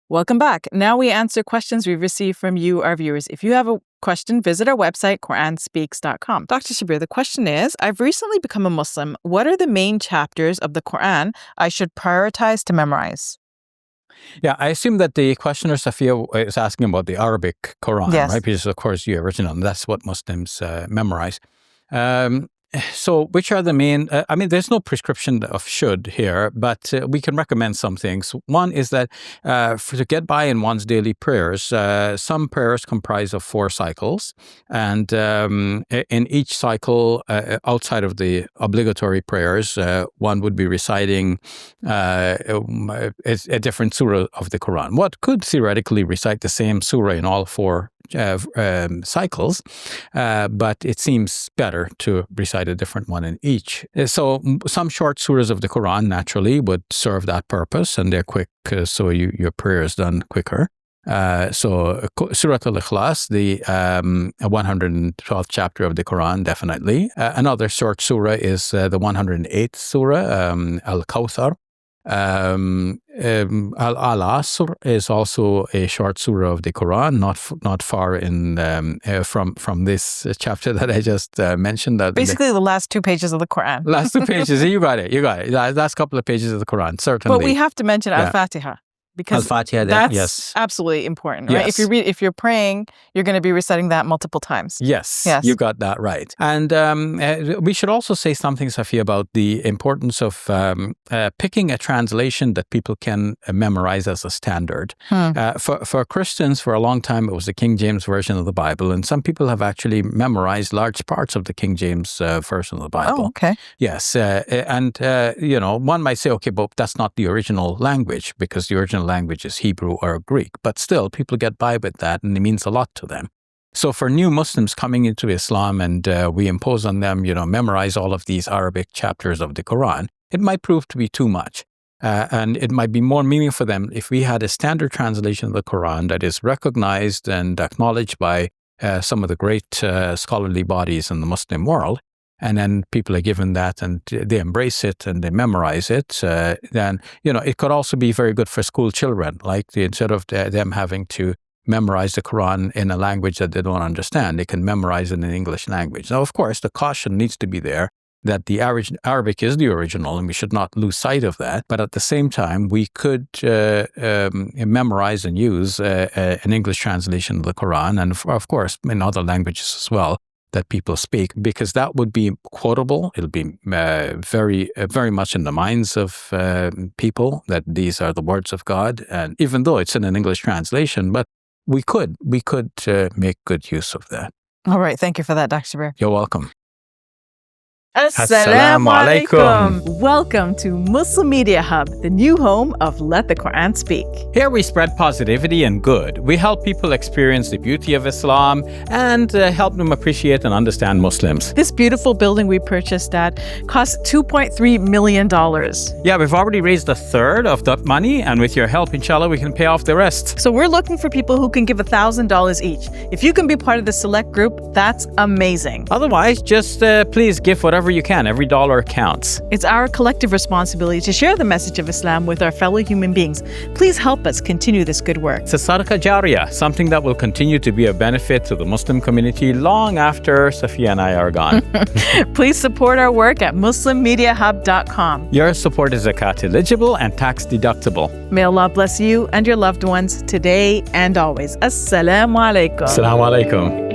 Welcome back. Now we answer questions we've received from you, our viewers. If you have a question, visit our website, QuranSpeaks.com. Dr. Shabir, the question is, I've recently become a Muslim. What are the main chapters of the Quran I should prioritize to memorize? Yeah, I assume that the questioner, Safiyyah, is asking about the Arabic Quran, Yes. right? Because, of course, the original, and that's what Muslims memorize. So which are the main, there's no prescription of should here, but we can recommend some things. One is that to get by in one's daily prayers, some prayers comprise of 4 cycles. And in each cycle, outside of the obligatory prayers, one would be reciting a different surah of the Quran. One could theoretically recite the same surah in all 4 cycles, but it seems better to recite a different one in each. So some short surahs of the Quran naturally would serve that purpose, and they're quick, so your prayer is done quicker. So Surah Al-Ikhlas, the 112th chapter of the Quran, definitely. Another short surah is the 108th surah, Al-Kawthar. Al-Asr is also a short surah of the Quran, not far in from this chapter that I just mentioned. Basically, the last 2 pages of the Quran. Last 2 pages, you got it. Last couple of pages of the Quran, certainly. But we have to mention Al-Fatihah. Because Al-Fatihah, that's yes, absolutely important, right? Yes. If you're praying, you're going to be reciting that multiple times. Yes, you got that right. And we should also say something, Safiyyah, about the importance of picking a translation that people can memorize as a standard. For Christians, for a long time, it was the King James Version of the Bible, and some people have actually memorized large parts of the King James Version of the Bible. Oh, okay. Yes, and one might say, okay, but that's not the original language, because the original language is Hebrew or Greek, but still people get by with that, and it means a lot to them. So for new Muslims coming into Islam, and we impose on them, memorize all of these Arabic chapters of the Quran, it might prove to be too much. And it might be more meaningful for them if we had a standard translation of the Quran that is recognized and acknowledged by some of the great scholarly bodies in the Muslim world. And then people are given that and they embrace it and they memorize it, then, it could also be very good for school children. Like instead of them having to memorize the Quran in a language that they don't understand, they can memorize it in English language. Now, of course, the caution needs to be there that the Arabic is the original, and we should not lose sight of that. But at the same time, we could memorize and use an English translation of the Quran, and of course, in other languages as well, that people speak, because that would be quotable. It'll be very much in the minds of people that these are the words of God. And even though it's in an English translation, but we could make good use of that. All right. Thank you for that, Dr. Shabir. You're welcome. Assalamu alaikum. Welcome to Muslim Media Hub, the new home of Let the Quran Speak. Here we spread positivity and good. We help people experience the beauty of Islam and help them appreciate and understand Muslims. This beautiful building we purchased at cost $2.3 million. Yeah, we've already raised 1/3 of that money, and with your help, inshallah, we can pay off the rest. So we're looking for people who can give $1,000 each. If you can be part of the select group, that's amazing. Otherwise, just please give whatever you can. Every dollar counts. It's our collective responsibility to share the message of Islam with our fellow human beings. Please help us continue this good work. It's a sadaqah jariyah, something that will continue to be a benefit to the Muslim community long after Safiyyah and I are gone. Please support our work at muslimmediahub.com. Your support is zakat eligible and tax deductible. May Allah bless you and your loved ones today and always. Assalamu alaikum. Assalamu alaikum.